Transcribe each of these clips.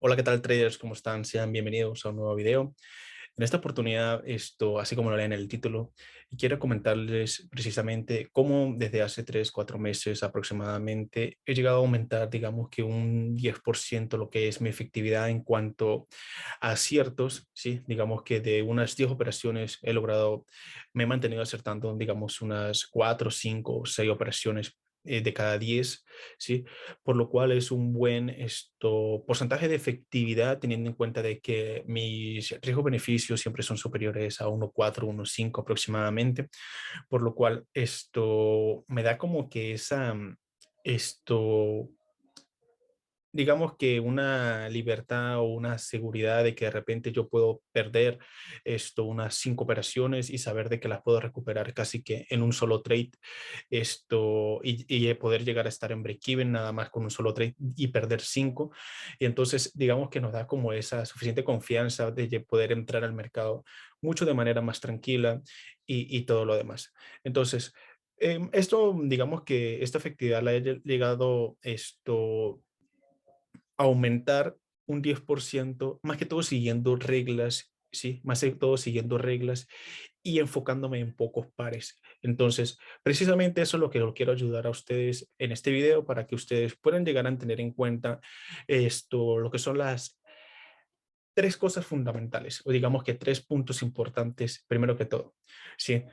Hola, ¿qué tal traders? ¿Cómo están? Sean bienvenidos a un nuevo video. En esta oportunidad, así como lo leen en el título, quiero comentarles precisamente cómo desde hace 3, 4 meses aproximadamente he llegado a aumentar, digamos que un 10% lo que es mi efectividad en cuanto a aciertos, ¿sí? Digamos que de unas 10 operaciones me he mantenido acertando, digamos, unas 4, 5 o 6 operaciones de cada 10, ¿sí? Por lo cual es un buen porcentaje de efectividad teniendo en cuenta de que mis riesgos-beneficios siempre son superiores a 1,4, 1,5 aproximadamente, por lo cual esto me da como que esto, digamos que una libertad o una seguridad de que de repente yo puedo perder unas 5 operaciones y saber de que las puedo recuperar casi que en un solo trade y poder llegar a estar en break-even nada más con un solo trade y perder 5. Y entonces digamos que nos da como esa suficiente confianza de poder entrar al mercado mucho de manera más tranquila y todo lo demás. Entonces, digamos que esta efectividad la he llegado aumentar un 10%, más que todo siguiendo reglas, ¿sí? Más que todo siguiendo reglas y enfocándome en pocos pares. Entonces, precisamente eso es lo que yo quiero ayudar a ustedes en este video para que ustedes puedan llegar a tener en cuenta lo que son las tres cosas fundamentales, o digamos que tres puntos importantes, primero que todo, ¿sí?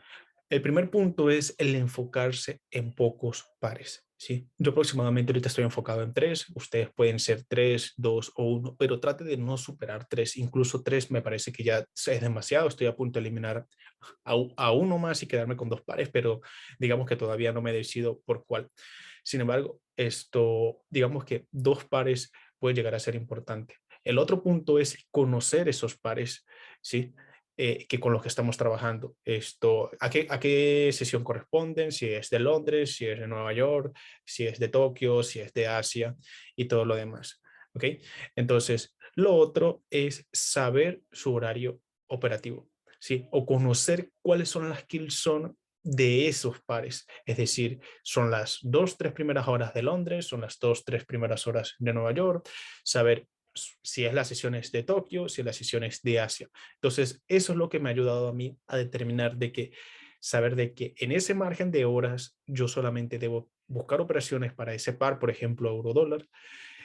El primer punto es el enfocarse en pocos pares, ¿sí? Yo aproximadamente ahorita estoy enfocado en tres, ustedes pueden ser tres, dos o uno, pero trate de no superar tres, incluso tres me parece que ya es demasiado, estoy a punto de eliminar a uno más y quedarme con dos pares, pero digamos que todavía no me decido por cuál. Sin embargo, digamos que dos pares puede llegar a ser importante. El otro punto es conocer esos pares, ¿sí? Que con los que estamos trabajando. ¿A qué sesión corresponden? Si es de Londres, si es de Nueva York, si es de Tokio, si es de Asia y todo lo demás. ¿Ok? Entonces, lo otro es saber su horario operativo, ¿sí? O conocer cuáles son las kill zone de esos pares. Es decir, son las 2, 3 primeras horas de Londres, son las 2, 3 primeras horas de Nueva York, saber si es las sesiones de Tokio, si es las sesiones de Asia. Entonces, eso es lo que me ha ayudado a mí a determinar saber de que en ese margen de horas yo solamente debo buscar operaciones para ese par, por ejemplo, euro-dólar,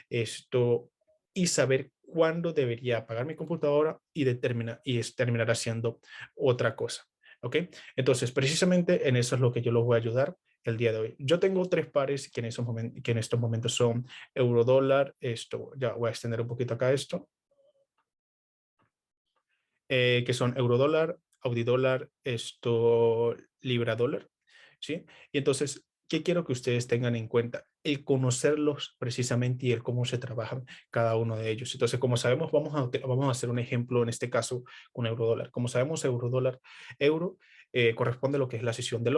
esto, y saber cuándo debería apagar mi computadora y terminar haciendo otra cosa. ¿Ok? Entonces, precisamente en eso es lo que yo los voy a ayudar el día de hoy. Yo tengo tres pares que en estos momentos son euro-dólar, ya voy a extender un poquito acá que son euro-dólar, audi-dólar, libra-dólar, ¿sí? Y entonces, ¿qué quiero que ustedes tengan en cuenta? El conocerlos precisamente y el cómo se trabajan cada uno de ellos. Entonces, como sabemos, vamos a hacer un ejemplo en este caso con euro-dólar. Como sabemos, euro-dólar, euro corresponde a lo que es la sesión de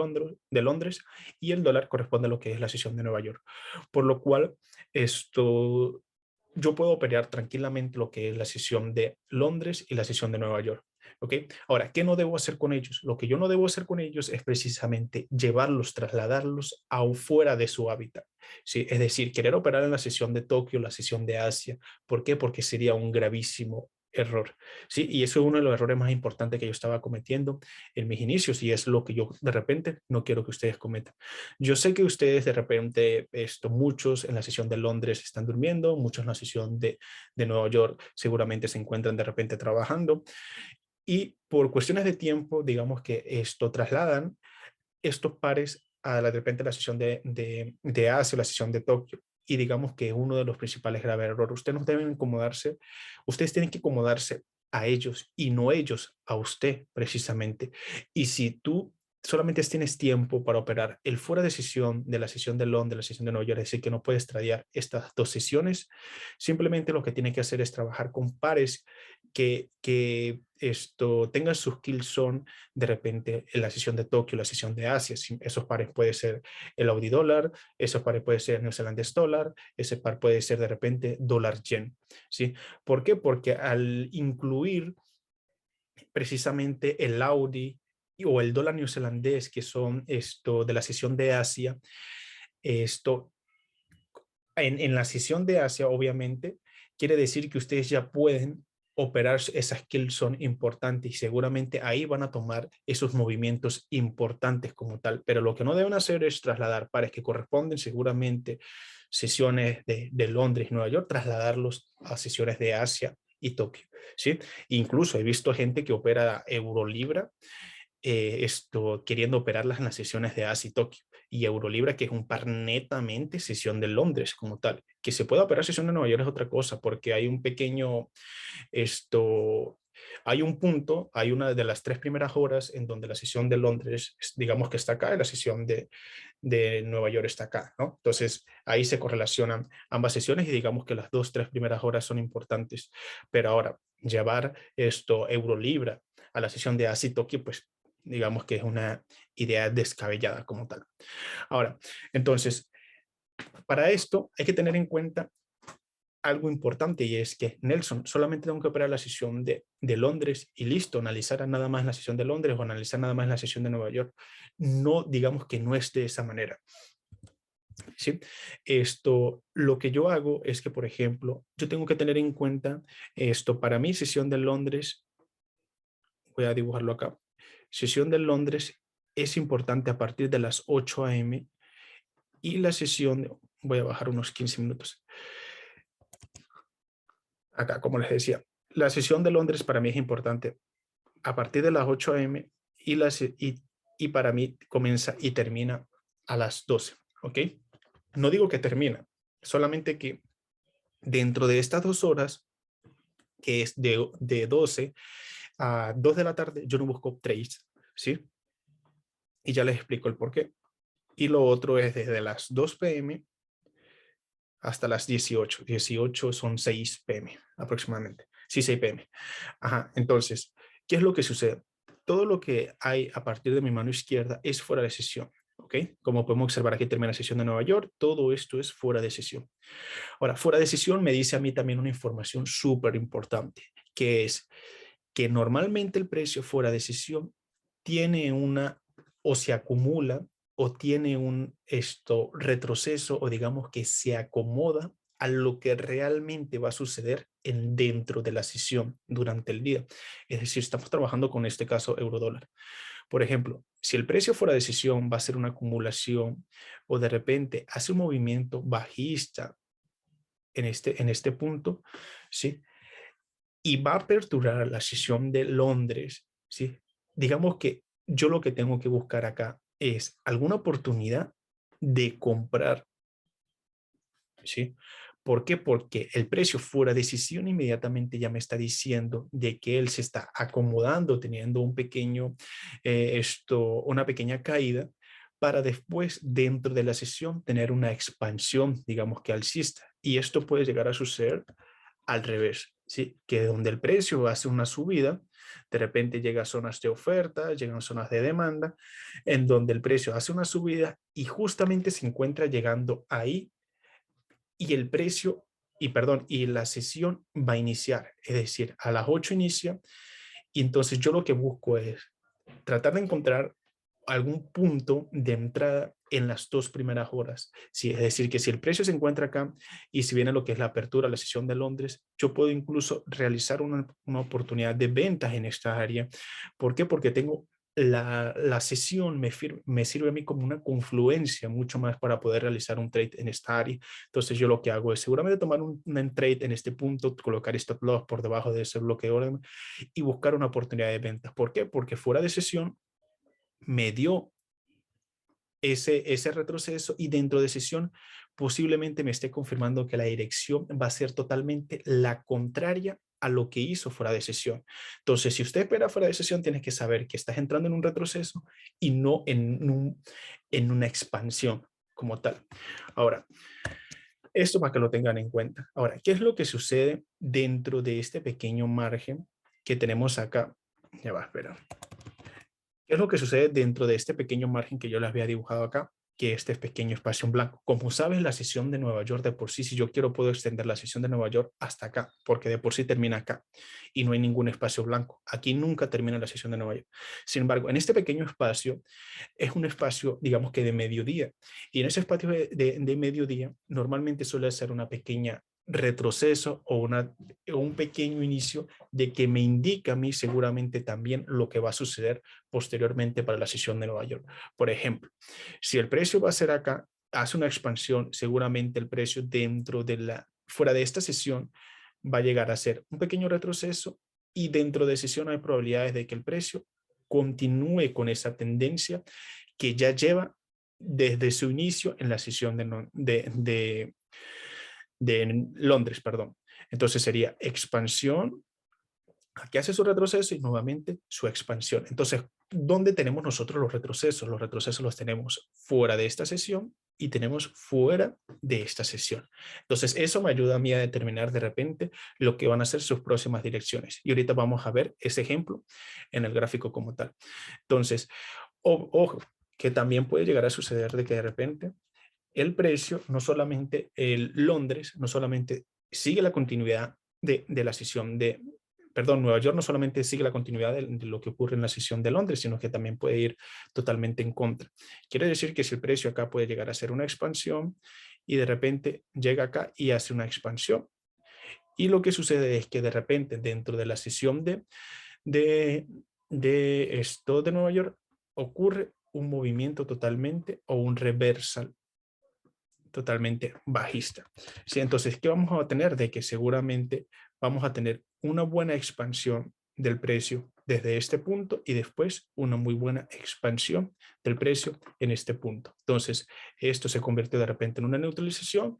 Londres y el dólar corresponde a lo que es la sesión de Nueva York. Por lo cual, yo puedo operar tranquilamente lo que es la sesión de Londres y la sesión de Nueva York. ¿Ok? Ahora, ¿qué no debo hacer con ellos? Lo que yo no debo hacer con ellos es precisamente llevarlos, trasladarlos a fuera de su hábitat. ¿Sí? Es decir, querer operar en la sesión de Tokio, la sesión de Asia. ¿Por qué? Porque sería un gravísimo error. ¿Sí? Y eso es uno de los errores más importantes que yo estaba cometiendo en mis inicios y es lo que yo de repente no quiero que ustedes cometan. Yo sé que ustedes de repente, muchos en la sesión de Londres están durmiendo, muchos en la sesión de Nueva York seguramente se encuentran de repente trabajando y por cuestiones de tiempo, digamos que esto trasladan estos pares a de repente la sesión de Asia, la sesión de Tokio. Y digamos que uno de los principales graves errores, ustedes no deben acomodarse, ustedes tienen que acomodarse a ellos y no ellos a usted precisamente. Y si tú solamente tienes tiempo para operar el fuera de sesión de la sesión de Londres, la sesión de Nueva York, es decir, que no puedes tradear estas dos sesiones, simplemente lo que tienes que hacer es trabajar con pares que tengan sus kill zone de repente en la sesión de Tokio, la sesión de Asia. Esos pares puede ser el Audi dólar, esos pares puede ser neozelandés dólar, ese par puede ser de repente dólar yen. ¿Sí? ¿Por qué? Porque al incluir precisamente el Audi o el dólar neozelandés, que son de la sesión de Asia, esto en la sesión de Asia, obviamente, quiere decir que ustedes ya pueden operar esas skills son importantes y seguramente ahí van a tomar esos movimientos importantes como tal. Pero lo que no deben hacer es trasladar pares que corresponden seguramente sesiones de Londres y Nueva York, trasladarlos a sesiones de Asia y Tokio, ¿sí? Incluso he visto gente que opera Eurolibra queriendo operarlas en las sesiones de Asia y Tokio y Eurolibra, que es un par netamente sesión de Londres como tal. Que se pueda operar sesión de Nueva York es otra cosa, porque hay un pequeño, esto, hay un punto, hay una de las 3 primeras horas en donde la sesión de Londres, digamos que está acá, y la sesión de Nueva York está acá, ¿no? Entonces ahí se correlacionan ambas sesiones y digamos que las 2, 3 primeras horas son importantes. Pero ahora, llevar Eurolibra a la sesión de Asia y Tokio, pues digamos que es una idea descabellada como tal. Ahora, entonces, para esto hay que tener en cuenta algo importante y es que Nelson, solamente tengo que operar la sesión de Londres y listo, analizar nada más la sesión de Londres o analizar nada más la sesión de Nueva York. No, digamos que no es de esa manera. ¿Sí? Lo que yo hago es que, por ejemplo, yo tengo que tener en cuenta para mi sesión de Londres, voy a dibujarlo acá, sesión de Londres es importante a partir de las 8 a.m. y la sesión, voy a bajar unos 15 minutos, acá, como les decía, la sesión de Londres para mí es importante a partir de las 8 a.m. y para mí comienza y termina a las 12, ¿ok? No digo que termina, solamente que dentro de estas 2 horas, que es de 12 a 2 de la tarde, yo no busco trades, ¿sí? Y ya les explico el por qué. Y lo otro es desde las 2 p.m. hasta las 18. 18 son 6 p.m. aproximadamente. Sí, 6 p.m. Ajá, entonces, ¿qué es lo que sucede? Todo lo que hay a partir de mi mano izquierda es fuera de sesión, ¿ok? Como podemos observar aquí termina la sesión de Nueva York, todo esto es fuera de sesión. Ahora, fuera de sesión me dice a mí también una información súper importante, que es que normalmente el precio fuera de sesión tiene o se acumula o tiene un retroceso o digamos que se acomoda a lo que realmente va a suceder dentro de la sesión durante el día. Es decir, estamos trabajando con este caso euro-dólar. Por ejemplo, si el precio fuera de sesión va a ser una acumulación o de repente hace un movimiento bajista en este punto, ¿sí? Y va a aperturar la sesión de Londres, ¿sí? Digamos que yo lo que tengo que buscar acá es alguna oportunidad de comprar, ¿sí? ¿Por qué? Porque el precio fuera de decisión inmediatamente ya me está diciendo de que él se está acomodando, teniendo una pequeña caída, para después, dentro de la sesión, tener una expansión, digamos que alcista. Y esto puede llegar a suceder al revés, ¿sí? Que donde el precio hace una subida, de repente llega a zonas de oferta, llegan zonas de demanda, en donde el precio hace una subida y justamente se encuentra llegando ahí y el precio, y la sesión va a iniciar, es decir, a las 8 inicia y entonces yo lo que busco es tratar de encontrar algún punto de entrada en las 2 primeras horas. Sí, es decir, que si el precio se encuentra acá y si viene lo que es la apertura, la sesión de Londres, yo puedo incluso realizar una oportunidad de ventas en esta área. ¿Por qué? Porque tengo la sesión me sirve a mí como una confluencia mucho más para poder realizar un trade en esta área. Entonces yo lo que hago es seguramente tomar un trade en este punto, colocar stop loss por debajo de ese bloque de orden y buscar una oportunidad de ventas. ¿Por qué? Porque fuera de sesión me dio ese retroceso y dentro de sesión posiblemente me esté confirmando que la dirección va a ser totalmente la contraria a lo que hizo fuera de sesión. Entonces, si usted espera fuera de sesión, tienes que saber que estás entrando en un retroceso y no en una expansión como tal. Ahora, esto para que lo tengan en cuenta. Ahora, ¿qué es lo que sucede dentro de este pequeño margen que tenemos acá? Ya va, espera. ¿Qué es lo que sucede dentro de este pequeño margen que yo les había dibujado acá? Que este pequeño espacio en blanco. Como sabes, la sesión de Nueva York de por sí, si yo quiero, puedo extender la sesión de Nueva York hasta acá, porque de por sí termina acá y no hay ningún espacio blanco. Aquí nunca termina la sesión de Nueva York. Sin embargo, en este pequeño espacio es un espacio, digamos que de mediodía. Y en ese espacio de mediodía, normalmente suele ser una pequeña retroceso o un pequeño inicio de que me indica a mí seguramente también lo que va a suceder posteriormente para la sesión de Nueva York. Por ejemplo, si el precio va a ser acá, hace una expansión, seguramente el precio fuera de esta sesión va a llegar a ser un pequeño retroceso y dentro de sesión hay probabilidades de que el precio continúe con esa tendencia que ya lleva desde su inicio en la sesión de Londres, perdón. Entonces sería expansión, aquí hace su retroceso y nuevamente su expansión. Entonces, ¿dónde tenemos nosotros los retrocesos? Los retrocesos los tenemos fuera de esta sesión y tenemos fuera de esta sesión. Entonces, eso me ayuda a mí a determinar de repente lo que van a ser sus próximas direcciones. Y ahorita vamos a ver ese ejemplo en el gráfico como tal. Entonces, ojo, que también puede llegar a suceder de que de repente el precio, no solamente el Londres, no solamente sigue la continuidad de la sesión perdón, Nueva York no solamente sigue la continuidad de lo que ocurre en la sesión de Londres, sino que también puede ir totalmente en contra. Quiere decir que si el precio acá puede llegar a ser una expansión y de repente llega acá y hace una expansión. Y lo que sucede es que de repente dentro de la sesión de, de esto de Nueva York ocurre un movimiento totalmente o un reversal totalmente bajista. ¿Sí? Entonces, ¿qué vamos a tener? De que seguramente vamos a tener una buena expansión del precio desde este punto y después una muy buena expansión del precio en este punto. Entonces, esto se convierte de repente en una neutralización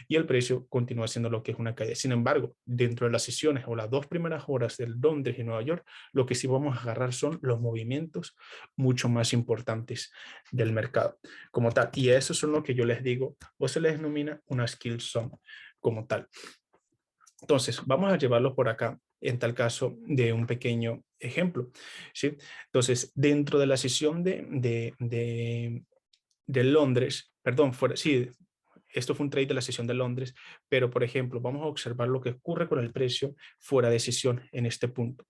y el precio continúa siendo lo que es una caída. Sin embargo, dentro de las sesiones o las 2 primeras horas del Londres y Nueva York, lo que sí vamos a agarrar son los movimientos mucho más importantes del mercado como tal. Y eso son lo que yo les digo o se les denomina una skill zone como tal. Entonces, vamos a llevarlo por acá en tal caso de un pequeño ejemplo. ¿Sí? Entonces, dentro de la sesión de Londres, perdón, sí, esto fue un trade de la sesión de Londres, pero por ejemplo, vamos a observar lo que ocurre con el precio fuera de sesión en este punto.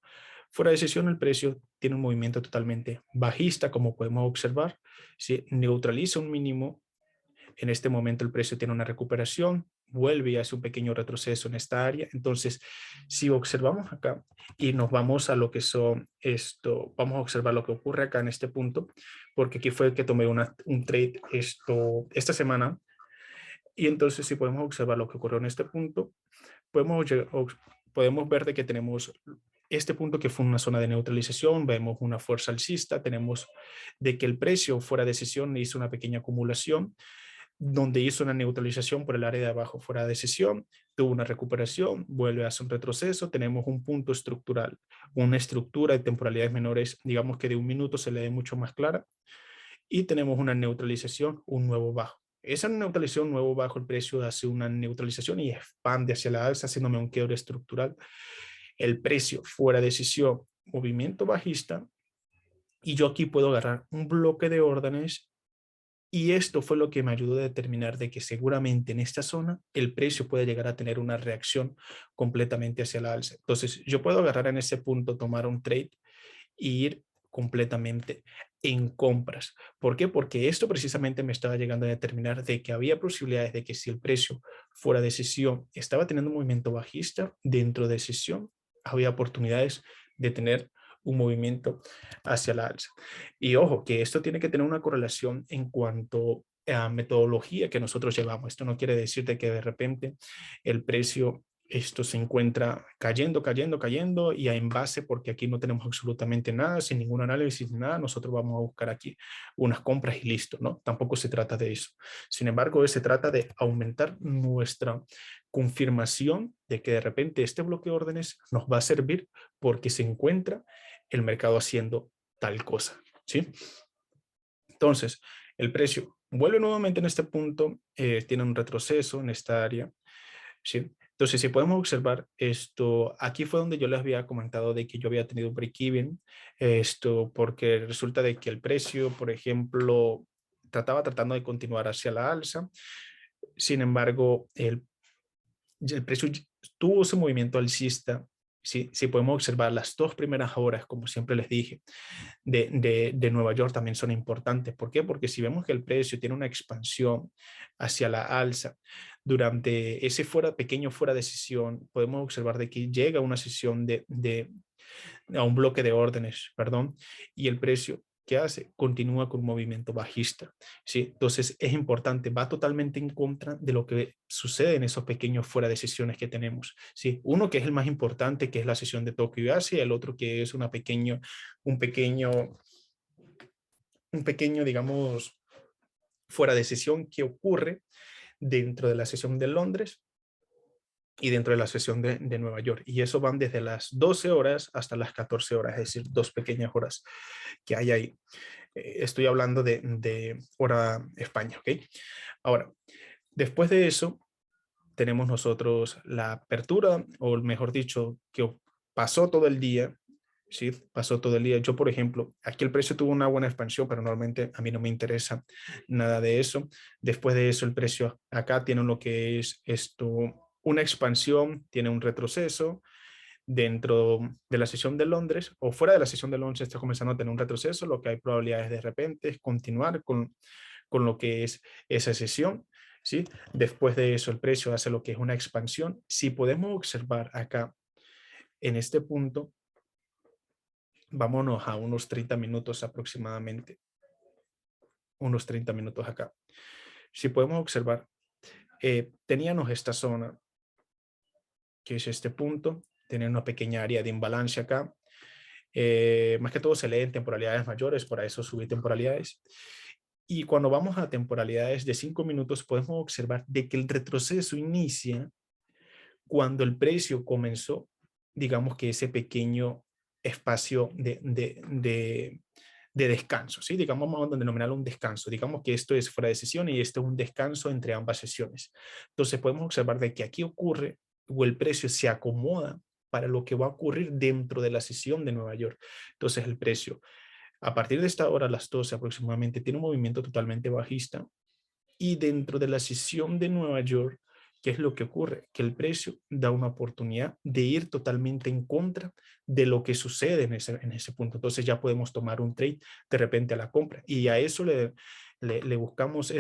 Fuera de sesión el precio tiene un movimiento totalmente bajista, como podemos observar, ¿sí? Neutraliza un mínimo. En este momento el precio tiene una recuperación, vuelve y hace un pequeño retroceso en esta área. Entonces, si observamos acá y nos vamos a lo que son vamos a observar lo que ocurre acá en este punto, porque aquí fue que tomé un trade esta semana. Y entonces, si podemos observar lo que ocurrió en este punto, podemos ver de que tenemos este punto que fue una zona de neutralización, vemos una fuerza alcista, tenemos de que el precio fuera de sesión hizo una pequeña acumulación, donde hizo una neutralización por el área de abajo fuera de sesión, tuvo una recuperación, vuelve a hacer un retroceso, tenemos un punto estructural, una estructura de temporalidades menores, digamos que de un minuto se le dé mucho más clara, y tenemos una neutralización, un nuevo bajo. Esa neutralización, nuevo bajo, el precio hace una neutralización y expande hacia la alza, haciéndome un quiebre estructural. El precio fuera de sesión, movimiento bajista, y yo aquí puedo agarrar un bloque de órdenes y esto fue lo que me ayudó a determinar de que seguramente en esta zona el precio puede llegar a tener una reacción completamente hacia la alza. Entonces yo puedo agarrar en ese punto, tomar un trade e ir completamente en compras. ¿Por qué? Porque esto precisamente me estaba llegando a determinar de que había posibilidades de que si el precio fuera de sesión estaba teniendo un movimiento bajista dentro de sesión, había oportunidades de tener un movimiento hacia la alza. Y ojo, que esto tiene que tener una correlación en cuanto a metodología que nosotros llevamos. Esto no quiere decir de que de repente el precio esto se encuentra cayendo, cayendo, cayendo y en base, porque aquí no tenemos absolutamente nada, sin ningún análisis, nada, nosotros vamos a buscar aquí unas compras y listo, ¿no? Tampoco se trata de eso. Sin embargo, se trata de aumentar nuestra confirmación de que de repente este bloque de órdenes nos va a servir porque se encuentra el mercado haciendo tal cosa, ¿sí? Entonces, el precio vuelve nuevamente en este punto, tiene un retroceso en esta área, ¿sí? Entonces, si podemos observar esto, aquí fue donde yo les había comentado de que yo había tenido un break-even, porque resulta de que el precio, por ejemplo, tratando de continuar hacia la alza, sin embargo, el precio tuvo ese movimiento alcista, Si podemos observar las 2 primeras horas, como siempre les dije, de Nueva York también son importantes. ¿Por qué? Porque si vemos que el precio tiene una expansión hacia la alza durante ese pequeño fuera de sesión, podemos observar de que llega una sesión a un bloque de órdenes, perdón, y el precio, ¿qué hace? Continúa con un movimiento bajista, ¿sí? Entonces es importante, va totalmente en contra de lo que sucede en esos pequeños fuera de sesiones que tenemos, ¿sí? Uno que es el más importante, que es la sesión de Tokio y Asia, el otro que es un pequeño, digamos, fuera de sesión que ocurre dentro de la sesión de Londres y dentro de la sesión de Nueva York. Y eso van desde las 12 horas hasta las 14 horas, es decir, 2 pequeñas horas que hay ahí. Estoy hablando de hora España, ¿ok? Ahora, después de eso, tenemos nosotros la apertura, o mejor dicho, que pasó todo el día, ¿sí? Pasó todo el día. Yo, por ejemplo, aquí el precio tuvo una buena expansión, pero normalmente a mí no me interesa nada de eso. Después de eso, el precio acá tiene lo que es esto, una expansión, tiene un retroceso, dentro de la sesión de Londres o fuera de la sesión de Londres está comenzando a tener un retroceso, lo que hay probabilidades de repente es continuar con lo que es esa sesión, ¿sí? Después de eso el precio hace lo que es una expansión. Si podemos observar acá en este punto, vámonos a unos 30 minutos aproximadamente, unos 30 minutos acá. Si podemos observar, teníamos esta zona, que es este punto, tiene una pequeña área de imbalance acá. Más que todo se lee en temporalidades mayores, por eso subí temporalidades. Y cuando vamos a temporalidades de 5 minutos, podemos observar de que el retroceso inicia cuando el precio comenzó, digamos que ese pequeño espacio de descanso, ¿sí? Digamos, vamos a denominarlo un descanso. Digamos que esto es fuera de sesión y esto es un descanso entre ambas sesiones. Entonces podemos observar de que aquí ocurre o el precio se acomoda para lo que va a ocurrir dentro de la sesión de Nueva York. Entonces el precio, a partir de esta hora, a las 12 aproximadamente, tiene un movimiento totalmente bajista y dentro de la sesión de Nueva York, ¿qué es lo que ocurre? Que el precio da una oportunidad de ir totalmente en contra de lo que sucede en ese punto. Entonces ya podemos tomar un trade de repente a la compra y a eso le buscamos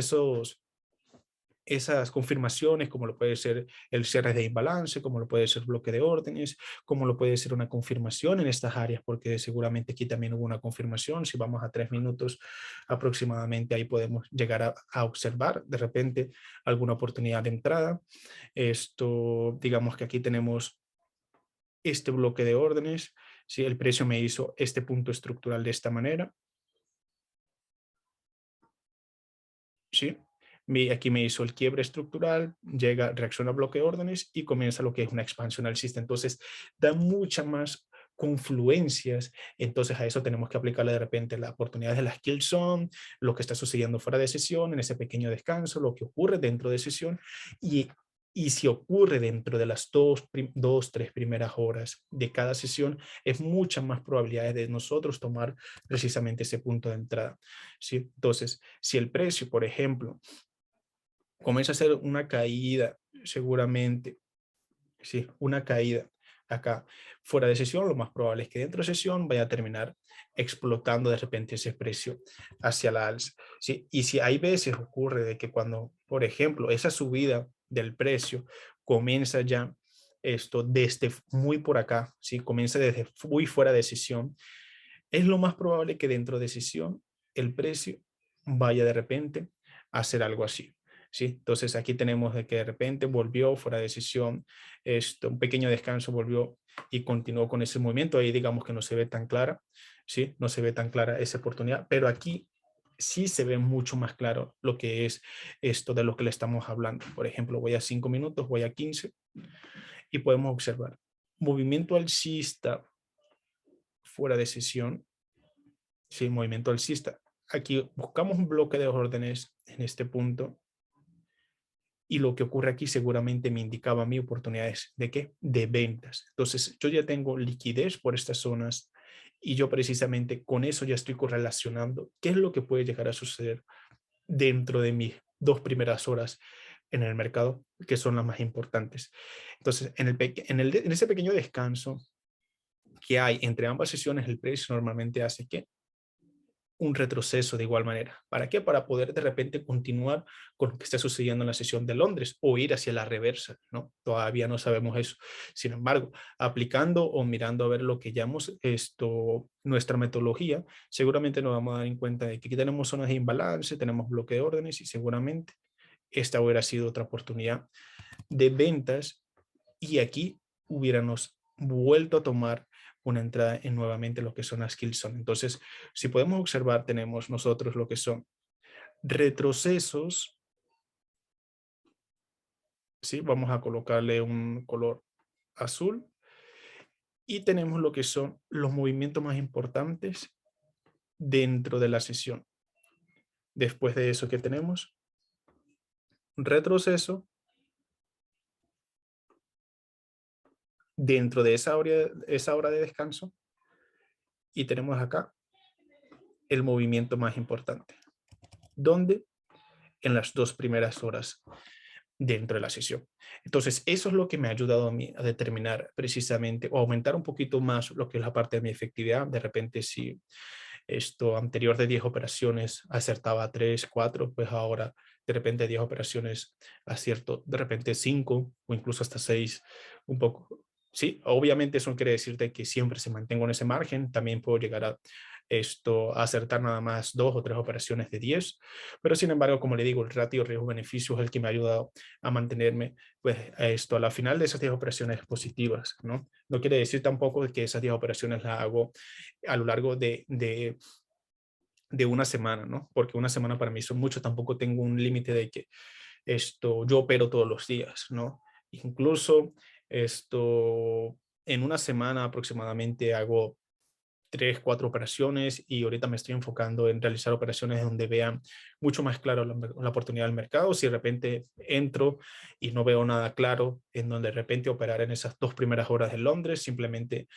esas confirmaciones, como lo puede ser el cierre de imbalance, como lo puede ser bloque de órdenes, como lo puede ser una confirmación en estas áreas, porque seguramente aquí también hubo una confirmación. Si vamos a 3 minutos aproximadamente, ahí podemos llegar a observar de repente alguna oportunidad de entrada. Esto, digamos que aquí tenemos este bloque de órdenes. Si el precio me hizo este punto estructural de esta manera, ¿sí? Aquí me hizo el quiebre estructural, llega, reacciona a bloque de órdenes y comienza lo que es una expansión alcista. Entonces, da muchas más confluencias. Entonces, a eso tenemos que aplicarle de repente las oportunidades de las kill zone, lo que está sucediendo fuera de sesión, en ese pequeño descanso, lo que ocurre dentro de sesión y y si ocurre dentro de las 3 primeras horas de cada sesión, es muchas más probabilidades de nosotros tomar precisamente ese punto de entrada, ¿sí? Entonces, si el precio, por ejemplo, comienza a hacer una caída, seguramente, sí, una caída acá fuera de sesión, lo más probable es que dentro de sesión vaya a terminar explotando de repente ese precio hacia la alza, ¿sí? Y si hay veces ocurre de que cuando, por ejemplo, esa subida del precio comienza ya esto desde muy por acá, ¿sí? Comienza desde muy fuera de sesión, es lo más probable que dentro de sesión el precio vaya de repente a hacer algo así, ¿sí? Entonces aquí tenemos de que de repente volvió fuera de sesión, un pequeño descanso, volvió y continuó con ese movimiento. Ahí digamos que no se ve tan clara, ¿sí? No se ve tan clara esa oportunidad, pero aquí sí se ve mucho más claro lo que es esto de lo que le estamos hablando. Por ejemplo, voy a 5 minutos, voy a 15 y podemos observar movimiento alcista fuera de sesión. Sí, movimiento alcista. Aquí buscamos un bloque de órdenes en este punto y lo que ocurre aquí seguramente me indicaba a mí oportunidades de qué, de ventas. Entonces yo ya tengo liquidez por estas zonas y yo precisamente con eso ya estoy correlacionando qué es lo que puede llegar a suceder dentro de mis 2 primeras horas en el mercado, que son las más importantes. Entonces en ese pequeño descanso que hay entre ambas sesiones, el precio normalmente hace que un retroceso de igual manera. ¿Para qué? Para poder de repente continuar con lo que está sucediendo en la sesión de Londres o ir hacia la reversa, ¿no? Todavía no sabemos eso. Sin embargo, aplicando o mirando a ver lo que llamamos nuestra metodología, seguramente nos vamos a dar en cuenta de que aquí tenemos zonas de imbalance, tenemos bloque de órdenes y seguramente esta hubiera sido otra oportunidad de ventas y aquí hubiéramos vuelto a tomar una entrada en nuevamente lo que son las kill zone. Entonces, si podemos observar, tenemos nosotros lo que son retrocesos, ¿sí? Vamos a colocarle un color azul y tenemos lo que son los movimientos más importantes dentro de la sesión. Después de eso, ¿qué tenemos? Retroceso dentro de esa hora de descanso y tenemos acá el movimiento más importante. ¿Dónde? En las 2 primeras horas dentro de la sesión. Entonces, eso es lo que me ha ayudado a mí a determinar precisamente o aumentar un poquito más lo que es la parte de mi efectividad. De repente, si esto anterior de 10 operaciones acertaba 3, 4, pues ahora de repente 10 operaciones acierto, de repente 5 o incluso hasta 6, un poco. Sí, obviamente eso no quiere decir de que siempre se mantengo en ese margen, también puedo llegar a acertar nada más 2 o 3 operaciones de 10, pero sin embargo, como le digo, el ratio riesgo-beneficio es el que me ha ayudado a mantenerme pues a la final de esas 10 operaciones positivas, ¿no? No quiere decir tampoco que esas 10 operaciones las hago a lo largo de una semana, ¿no? Porque una semana para mí son mucho, tampoco tengo un límite de que yo opero todos los días, ¿no? Incluso en una semana aproximadamente hago 3, 4 operaciones y ahorita me estoy enfocando en realizar operaciones donde vean mucho más claro la oportunidad del mercado. Si de repente entro y no veo nada claro, en donde de repente operar en esas 2 primeras horas de Londres, simplemente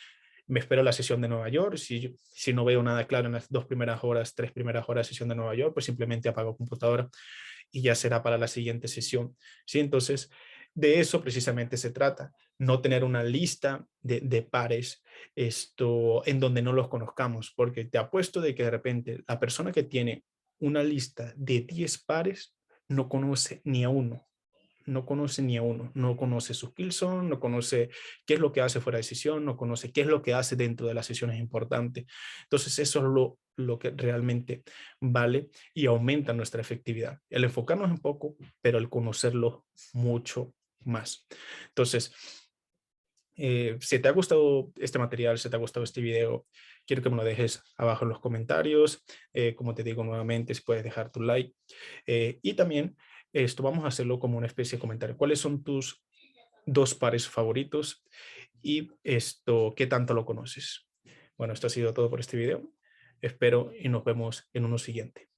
me espero la sesión de Nueva York. Si no veo nada claro en las 2 primeras horas, 3 primeras horas de sesión de Nueva York, pues simplemente apago computadora y ya será para la siguiente sesión. ¿Sí? Entonces, de eso precisamente se trata, no tener una lista de pares en donde no los conozcamos, porque te apuesto de que de repente la persona que tiene una lista de 10 pares no conoce ni a uno, no conoce ni a uno, no conoce su kill zone, no conoce qué es lo que hace fuera de sesión, no conoce qué es lo que hace dentro de las sesiones importantes. Entonces eso es lo que realmente vale y aumenta nuestra efectividad. El enfocarnos un poco, pero el conocerlo mucho más. Entonces, si te ha gustado este material, si te ha gustado este video, quiero que me lo dejes abajo en los comentarios. Como te digo nuevamente, si puedes dejar tu like. Y también vamos a hacerlo como una especie de comentario. ¿Cuáles son tus 2 pares favoritos? Y ¿qué tanto lo conoces? Bueno, esto ha sido todo por este video. Espero y nos vemos en uno siguiente.